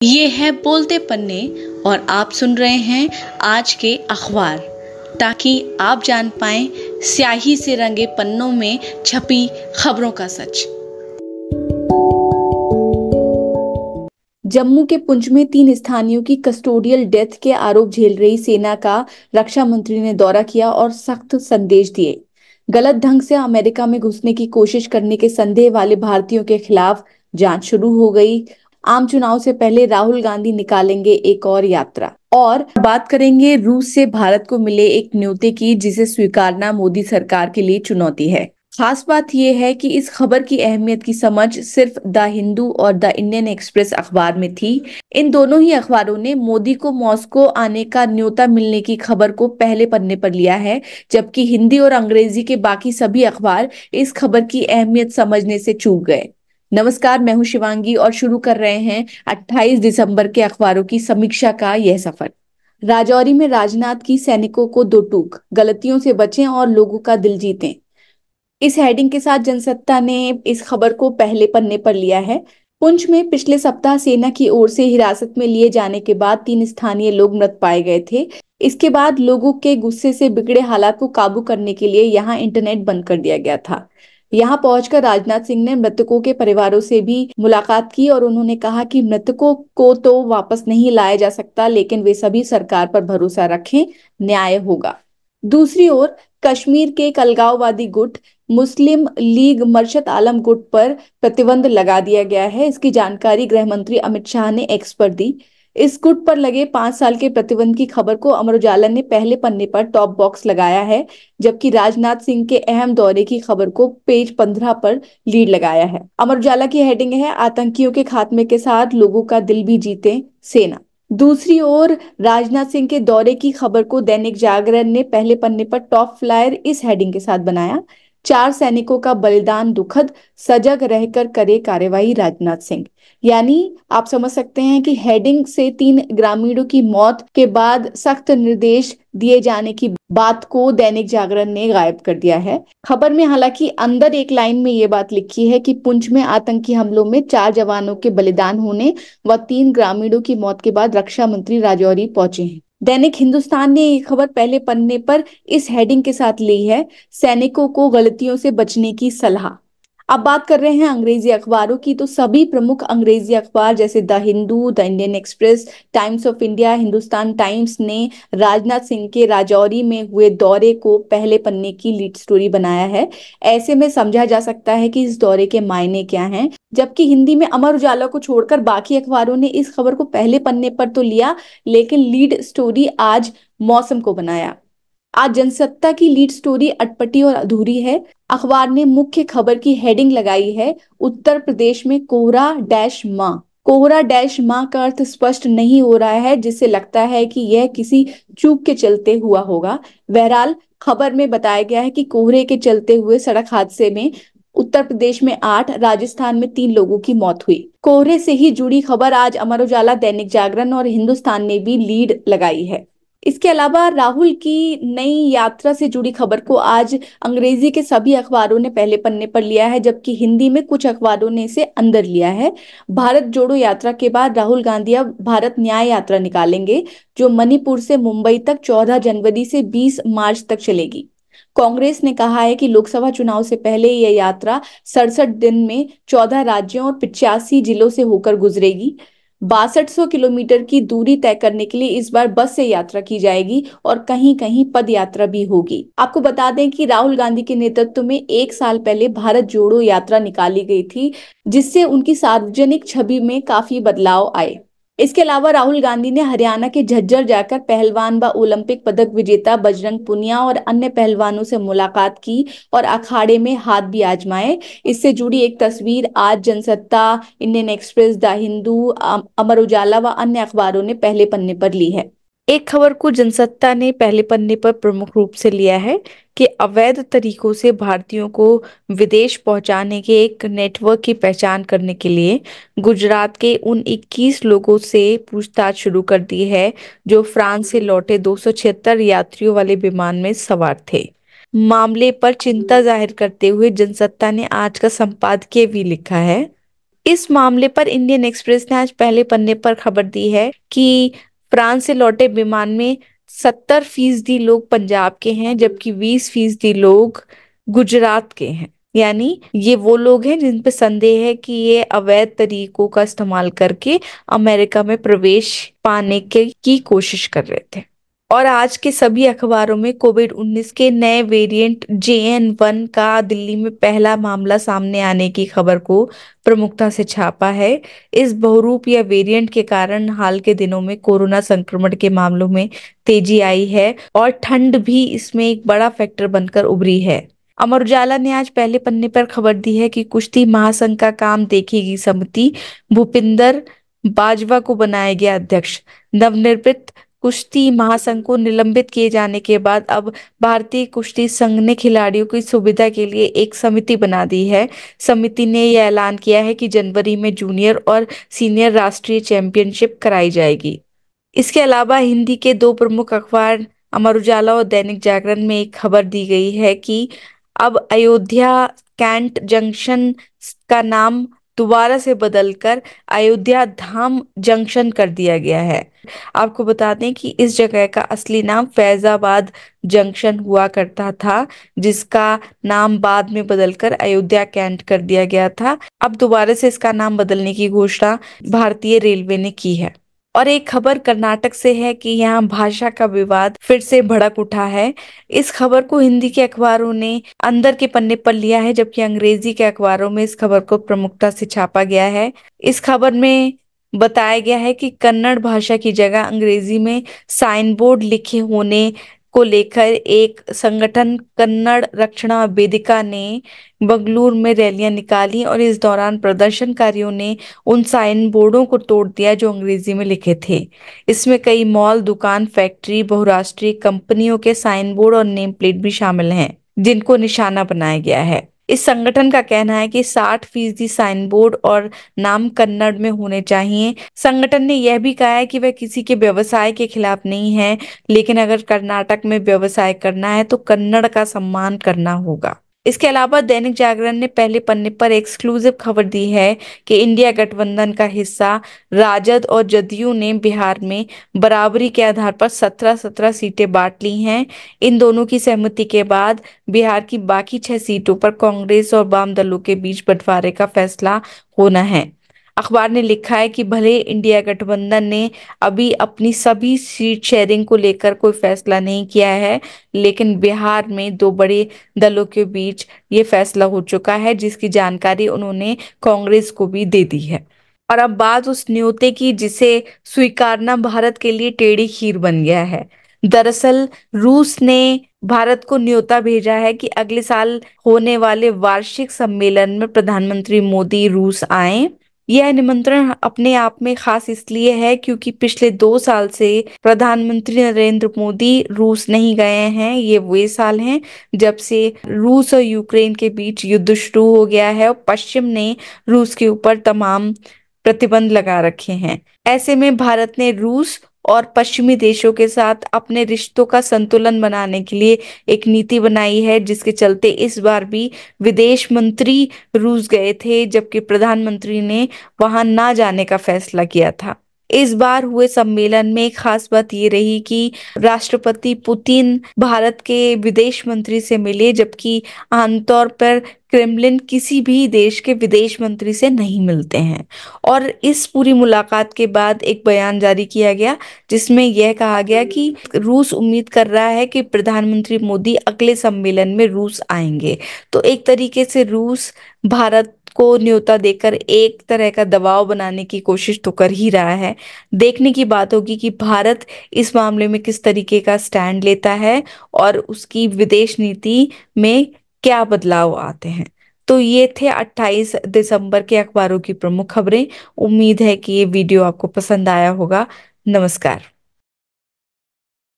ये है बोलते पन्ने और आप सुन रहे हैं आज के अखबार, ताकि आप जान पाएं स्याही से रंगे पन्नों में छपी खबरों का सच। जम्मू के पुंछ में 3 स्थानियों की कस्टोडियल डेथ के आरोप झेल रही सेना का रक्षा मंत्री ने दौरा किया और सख्त संदेश दिए। गलत ढंग से अमेरिका में घुसने की कोशिश करने के संदेह वाले भारतीयों के खिलाफ जांच शुरू हो गई। आम चुनाव से पहले राहुल गांधी निकालेंगे एक और यात्रा, और बात करेंगे रूस से भारत को मिले एक न्योते की, जिसे स्वीकारना मोदी सरकार के लिए चुनौती है। खास बात यह है कि इस खबर की अहमियत की समझ सिर्फ द हिंदू और द इंडियन एक्सप्रेस अखबार में थी। इन दोनों ही अखबारों ने मोदी को मॉस्को आने का न्योता मिलने की खबर को पहले पन्ने पर लिया है, जबकि हिंदी और अंग्रेजी के बाकी सभी अखबार इस खबर की अहमियत समझने से चूक गए। नमस्कार, मैं हूं शिवांगी और शुरू कर रहे हैं 28 दिसंबर के अखबारों की समीक्षा का यह सफर। राजौरी में राजनाथ की सैनिकों को 2 टूक, गलतियों से बचें और लोगों का दिल जीतें। इस हेडिंग के साथ जनसत्ता ने इस खबर को पहले पन्ने पर लिया है। पुंछ में पिछले सप्ताह सेना की ओर से हिरासत में लिए जाने के बाद 3 स्थानीय लोग मृत पाए गए थे। इसके बाद लोगों के गुस्से से बिगड़े हालात को काबू करने के लिए यहां इंटरनेट बंद कर दिया गया था। यहां पहुंचकर राजनाथ सिंह ने मृतकों के परिवारों से भी मुलाकात की और उन्होंने कहा कि मृतकों को तो वापस नहीं लाया जा सकता, लेकिन वे सभी सरकार पर भरोसा रखें, न्याय होगा। दूसरी ओर कश्मीर के अलगाववादी गुट मुस्लिम लीग मरशद आलम गुट पर प्रतिबंध लगा दिया गया है। इसकी जानकारी गृह मंत्री अमित शाह ने एक्स पर दी। इस गुट पर लगे 5 साल के प्रतिबंध की खबर को अमर उजाला ने पहले पन्ने पर टॉप बॉक्स लगाया है, जबकि राजनाथ सिंह के अहम दौरे की खबर को पेज 15 पर लीड लगाया है। अमर उजाला की हेडिंग है, आतंकियों के खात्मे के साथ लोगों का दिल भी जीते सेना। दूसरी ओर राजनाथ सिंह के दौरे की खबर को दैनिक जागरण ने पहले पन्ने पर टॉप फ्लायर इस हेडिंग के साथ बनाया, 4 सैनिकों का बलिदान दुखद, सजग रहकर करे कार्यवाही राजनाथ सिंह। यानी आप समझ सकते हैं कि हेडिंग से 3 ग्रामीणों की मौत के बाद सख्त निर्देश दिए जाने की बात को दैनिक जागरण ने गायब कर दिया है। खबर में हालांकि अंदर एक लाइन में ये बात लिखी है कि पुंछ में आतंकी हमलों में 4 जवानों के बलिदान होने व 3 ग्रामीणों की मौत के बाद रक्षा मंत्री राजौरी पहुंचे हैं। दैनिक हिंदुस्तान ने ये खबर पहले पन्ने पर इस हेडिंग के साथ ली है, सैनिकों को गलतियों से बचने की सलाह। अब बात कर रहे हैं अंग्रेजी अखबारों की, तो सभी प्रमुख अंग्रेजी अखबार जैसे the Hindu, the Indian express, times of India, Hindustan times ने राजनाथ सिंह के राजौरी में हुए दौरे को पहले पन्ने की लीड स्टोरी बनाया है। ऐसे में समझा जा सकता है कि इस दौरे के मायने क्या हैं, जबकि हिंदी में अमर उजाला को छोड़कर बाकी अखबारों ने इस खबर को पहले पन्ने पर तो लिया, लेकिन लीड स्टोरी आज मौसम को बनाया। आज जनसत्ता की लीड स्टोरी अटपटी और अधूरी है। अखबार ने मुख्य खबर की हेडिंग लगाई है, उत्तर प्रदेश में कोहरा डैश मां। कोहरा डैश मां का अर्थ स्पष्ट नहीं हो रहा है, जिससे लगता है कि यह किसी चूक के चलते हुआ होगा। बहरहाल खबर में बताया गया है कि कोहरे के चलते हुए सड़क हादसे में उत्तर प्रदेश में 8, राजस्थान में 3 लोगों की मौत हुई। कोहरे से ही जुड़ी खबर आज अमर उजाला, दैनिक जागरण और हिंदुस्तान ने भी लीड लगाई है। इसके अलावा राहुल की नई यात्रा से जुड़ी खबर को आज अंग्रेजी के सभी अखबारों ने पहले पन्ने पर लिया है, जबकि हिंदी में कुछ अखबारों ने इसे अंदर लिया है। भारत जोड़ो यात्रा के बाद राहुल गांधी अब भारत न्याय यात्रा निकालेंगे, जो मणिपुर से मुंबई तक 14 जनवरी से 20 मार्च तक चलेगी। कांग्रेस ने कहा है कि लोकसभा चुनाव से पहले यह यात्रा 67 दिन में 14 राज्यों और 85 जिलों से होकर गुजरेगी। 6200 किलोमीटर की दूरी तय करने के लिए इस बार बस से यात्रा की जाएगी और कहीं कहीं पद यात्रा भी होगी। आपको बता दें कि राहुल गांधी के नेतृत्व में 1 साल पहले भारत जोड़ो यात्रा निकाली गई थी, जिससे उनकी सार्वजनिक छवि में काफी बदलाव आए। इसके अलावा राहुल गांधी ने हरियाणा के झज्जर जाकर पहलवान व ओलंपिक पदक विजेता बजरंग पुनिया और अन्य पहलवानों से मुलाकात की और अखाड़े में हाथ भी आजमाए। इससे जुड़ी एक तस्वीर आज Jansatta, Indian Express, the Hindu, Amar Ujala व अन्य अखबारों ने पहले पन्ने पर ली है। एक खबर को जनसत्ता ने पहले पन्ने पर प्रमुख रूप से लिया है कि अवैध तरीकों से भारतीयों को विदेश पहुंचाने के एक नेटवर्क की पहचान करने के लिए गुजरात के उन 21 लोगों से पूछताछ शुरू कर दी है, जो फ्रांस से लौटे 276 यात्रियों वाले विमान में सवार थे। मामले पर चिंता जाहिर करते हुए जनसत्ता ने आज का संपादकीय भी लिखा है। इस मामले पर इंडियन एक्सप्रेस ने आज पहले पन्ने पर खबर दी है कि फ्रांस से लौटे विमान में 70% लोग पंजाब के हैं, जबकि 20% लोग गुजरात के हैं। यानी ये वो लोग हैं जिन पे संदेह है कि ये अवैध तरीकों का इस्तेमाल करके अमेरिका में प्रवेश पाने की कोशिश कर रहे थे। और आज के सभी अखबारों में कोविड-19 के नए वेरिएंट JN1 का दिल्ली में पहला मामला सामने आने की खबर को प्रमुखता से छापा है। इस बहुरूप या वेरिएंट के कारण हाल के दिनों में कोरोना संक्रमण के मामलों में तेजी आई है और ठंड भी इसमें एक बड़ा फैक्टर बनकर उभरी है। अमर उजाला ने आज पहले पन्ने पर खबर दी है कि कुश्ती महासंघ का काम देखेगी समिति, भूपिंदर बाजवा को बनाया गया अध्यक्ष। नवनिर्मित कुश्ती महासंघ को निलंबित किए जाने के बाद अब भारतीय कुश्ती संघ ने खिलाड़ियों की सुविधा के लिए एक समिति बना दी है। समिति ने यह ऐलान किया है कि जनवरी में जूनियर और सीनियर राष्ट्रीय चैंपियनशिप कराई जाएगी। इसके अलावा हिंदी के दो प्रमुख अखबार अमर उजाला और दैनिक जागरण में एक खबर दी गई है कि अब अयोध्या कैंट जंक्शन का नाम दोबारा से बदलकर अयोध्या धाम जंक्शन कर दिया गया है। आपको बता दें कि इस जगह का असली नाम फैजाबाद जंक्शन हुआ करता था, जिसका नाम बाद में बदलकर अयोध्या कैंट कर दिया गया था। अब दोबारा से इसका नाम बदलने की घोषणा भारतीय रेलवे ने की है। और एक खबर कर्नाटक से है कि यहाँ भाषा का विवाद फिर से भड़क उठा है। इस खबर को हिंदी के अखबारों ने अंदर के पन्ने पर लिया है, जबकि अंग्रेजी के अखबारों में इस खबर को प्रमुखता से छापा गया है। इस खबर में बताया गया है कि कन्नड़ भाषा की जगह अंग्रेजी में साइन बोर्ड लिखे होने को लेकर एक संगठन कन्नड़ रक्षणा वेदिका ने बंगलुरु में रैलियां निकाली और इस दौरान प्रदर्शनकारियों ने उन साइन बोर्डों को तोड़ दिया जो अंग्रेजी में लिखे थे। इसमें कई मॉल, दुकान, फैक्ट्री, बहुराष्ट्रीय कंपनियों के साइन बोर्ड और नेम प्लेट भी शामिल हैं, जिनको निशाना बनाया गया है। इस संगठन का कहना है कि 60% साइन बोर्ड और नाम कन्नड़ में होने चाहिए। संगठन ने यह भी कहा है कि वह किसी के व्यवसाय के खिलाफ नहीं है, लेकिन अगर कर्नाटक में व्यवसाय करना है तो कन्नड़ का सम्मान करना होगा। इसके अलावा दैनिक जागरण ने पहले पन्ने पर एक्सक्लूसिव खबर दी है कि इंडिया गठबंधन का हिस्सा राजद और जदयू ने बिहार में बराबरी के आधार पर 17-17 सीटें बांट ली हैं। इन दोनों की सहमति के बाद बिहार की बाकी 6 सीटों पर कांग्रेस और वाम दलों के बीच बंटवारे का फैसला होना है। अखबार ने लिखा है कि भले इंडिया गठबंधन ने अभी अपनी सभी सीट शेयरिंग को लेकर कोई फैसला नहीं किया है, लेकिन बिहार में दो बड़े दलों के बीच ये फैसला हो चुका है, जिसकी जानकारी उन्होंने कांग्रेस को भी दे दी है। और अब बात उस न्योते की जिसे स्वीकारना भारत के लिए टेढ़ी खीर बन गया है। दरअसल रूस ने भारत को न्योता भेजा है कि अगले साल होने वाले वार्षिक सम्मेलन में प्रधानमंत्री मोदी रूस आए। यह निमंत्रण अपने आप में खास इसलिए है क्योंकि पिछले 2 साल से प्रधानमंत्री नरेंद्र मोदी रूस नहीं गए हैं। ये वे साल हैं जब से रूस और यूक्रेन के बीच युद्ध शुरू हो गया है और पश्चिम ने रूस के ऊपर तमाम प्रतिबंध लगा रखे हैं। ऐसे में भारत ने रूस और पश्चिमी देशों के साथ अपने रिश्तों का संतुलन बनाने के लिए एक नीति बनाई है, जिसके चलते इस बार भी विदेश मंत्री रूस गए थे, जबकि प्रधानमंत्री ने वहां ना जाने का फैसला किया था। इस बार हुए सम्मेलन में एक खास बात ये रही कि राष्ट्रपति पुतिन भारत के विदेश मंत्री से मिले, जबकि आमतौर पर क्रेमलिन किसी भी देश के विदेश मंत्री से नहीं मिलते हैं। और इस पूरी मुलाकात के बाद एक बयान जारी किया गया, जिसमें यह कहा गया कि रूस उम्मीद कर रहा है कि प्रधानमंत्री मोदी अगले सम्मेलन में रूस आएंगे। तो एक तरीके से रूस भारत को न्योता देकर एक तरह का दबाव बनाने की कोशिश तो कर ही रहा है। देखने की बात होगी कि भारत इस मामले में किस तरीके का स्टैंड लेता है और उसकी विदेश नीति में क्या बदलाव आते हैं। तो ये थे 28 दिसंबर के अखबारों की प्रमुख खबरें। उम्मीद है कि ये वीडियो आपको पसंद आया होगा। नमस्कार।